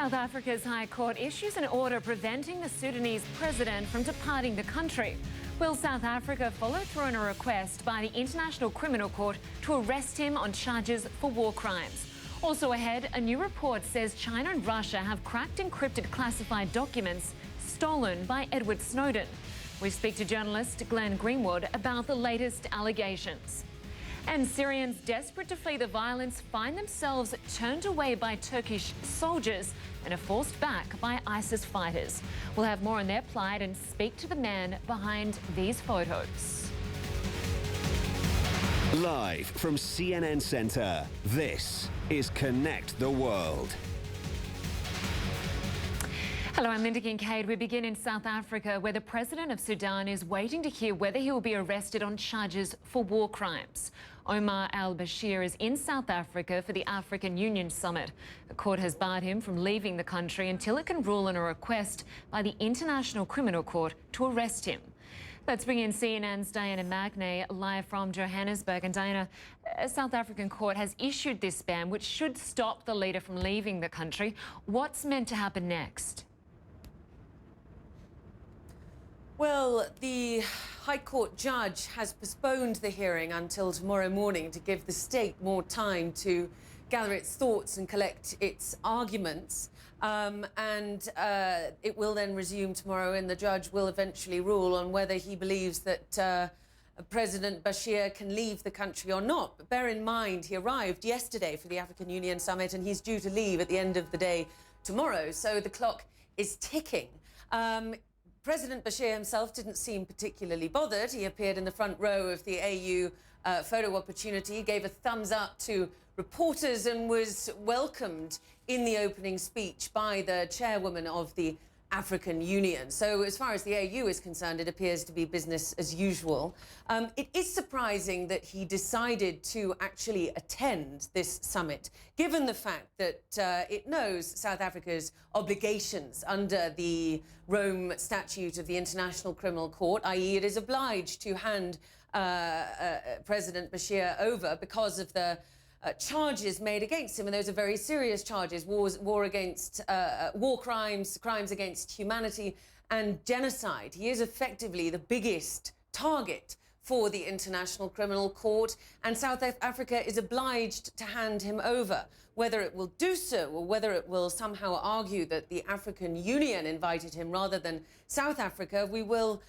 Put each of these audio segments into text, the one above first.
South Africa's High Court issues an order preventing the Sudanese president from departing the country. Will South Africa follow through on a request by the International Criminal Court to arrest him on charges for war crimes? Also ahead, a new report says China and Russia have cracked encrypted classified documents stolen by Edward Snowden. We speak to journalist Glenn Greenwood about the latest allegations. And Syrians desperate to flee the violence find themselves turned away by Turkish soldiers and are forced back by ISIS fighters. We'll have more on their plight and speak to the man behind these photos. Live from CNN Center, this is Connect the World. Hello, I'm Linda Kincaid. We begin in South Africa, where the president of Sudan is waiting to hear whether he will be arrested on charges for war crimes. Omar al-Bashir is in South Africa for the African Union Summit. The court has barred him from leaving the country until it can rule on a request by the International Criminal Court to arrest him. Let's bring in CNN's Diana Magnay live from Johannesburg. And Diana, a South African court has issued this ban, which should stop the leader from leaving the country. What's meant to happen next? Well, the High Court judge has postponed the hearing until tomorrow morning to give the state more time to gather its thoughts and collect its arguments. It will then resume tomorrow, and the judge will eventually rule on whether he believes that President Bashir can leave the country or not. But bear in mind, he arrived yesterday for the African Union Summit, and he's due to leave at the end of the day tomorrow. So the clock is ticking. President Bashir himself didn't seem particularly bothered. He appeared in the front row of the AU photo opportunity, gave a thumbs up to reporters and was welcomed in the opening speech by the chairwoman of the African Union. So as far as the AU is concerned, it appears to be business as usual. It is surprising that he decided to actually attend this summit, given the fact that it knows South Africa's obligations under the Rome Statute of the International Criminal Court, i.e. it is obliged to hand President Bashir over because of the charges made against him, and those are very serious charges: war crimes, crimes against humanity, and genocide. He is effectively the biggest target for the International Criminal Court, and South Africa is obliged to hand him over. Whether it will do so or whether it will somehow argue that the African Union invited him rather than South Africa, we will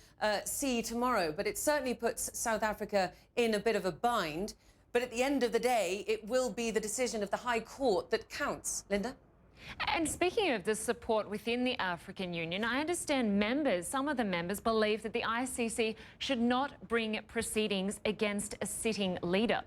see tomorrow. But it certainly puts South Africa in a bit of a bind. But at the end of the day, it will be the decision of the High Court that counts. Linda? And speaking of the support within the African Union, I understand some of the members believe that the ICC should not bring proceedings against a sitting leader.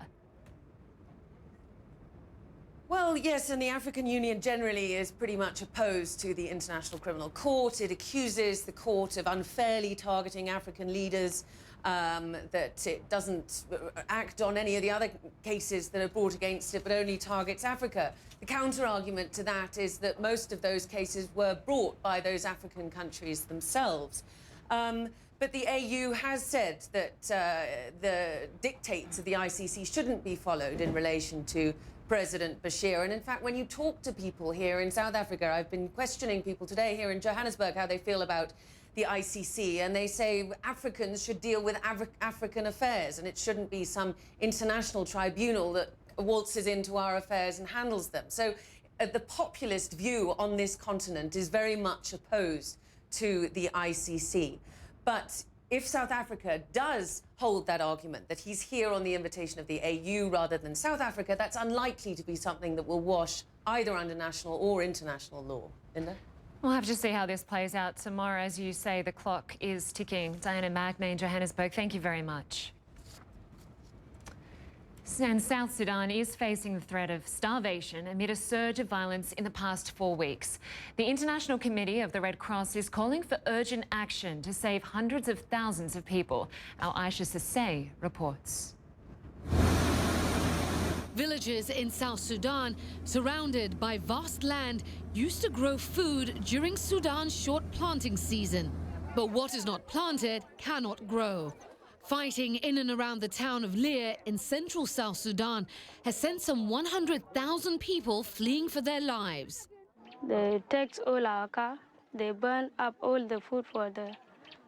Well, yes, and the African Union generally is pretty much opposed to the International Criminal Court. It accuses the court of unfairly targeting African leaders, that it doesn't act on any of the other cases that are brought against it, but only targets Africa. The counter-argument to that is that most of those cases were brought by those African countries themselves. But the AU has said that the dictates of the ICC shouldn't be followed in relation to President Bashir. And in fact, when you talk to people here in South Africa, I've been questioning people today here in Johannesburg how they feel about the ICC, and they say Africans should deal with African affairs, and it shouldn't be some international tribunal that waltzes into our affairs and handles them. So the populist view on this continent is very much opposed to the ICC. But if South Africa does hold that argument, that he's here on the invitation of the AU rather than South Africa, that's unlikely to be something that will wash either under national or international law. Linda? We'll have to see how this plays out tomorrow. As you say, the clock is ticking. Diana Magnay in Johannesburg, thank you very much. And South Sudan is facing the threat of starvation amid a surge of violence in the past 4 weeks. The International Committee of the Red Cross is calling for urgent action to save hundreds of thousands of people. Our Aisha Sasay reports. Villages in South Sudan, surrounded by vast land, used to grow food during Sudan's short planting season. But what is not planted cannot grow. Fighting in and around the town of Lear in central South Sudan has sent some 100,000 people fleeing for their lives. They take all our car, they burn up all the food for the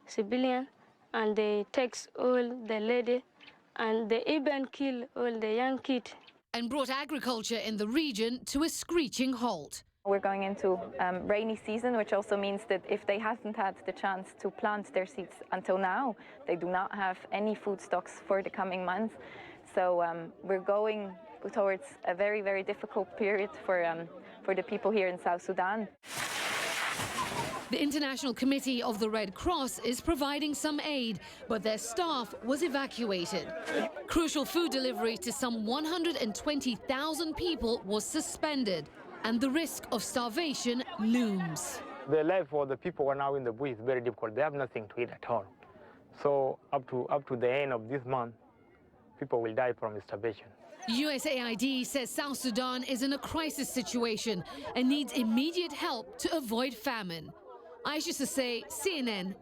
civilian, and they take all the lady, and they even kill all the young kids. And brought agriculture in the region to a screeching halt. We're going into rainy season, which also means that if they haven't had the chance to plant their seeds until now, they do not have any food stocks for the coming months. So we're going towards a very, very difficult period for the people here in South Sudan. The International Committee of the Red Cross is providing some aid, but their staff was evacuated. Crucial food delivery to some 120,000 people was suspended, and the risk of starvation looms. The life for the people who are now in the bush is very difficult. They have nothing to eat at all. So up to the end of this month, people will die from starvation. USAID says South Sudan is in a crisis situation and needs immediate help to avoid famine. Aisha Sasay, CNN.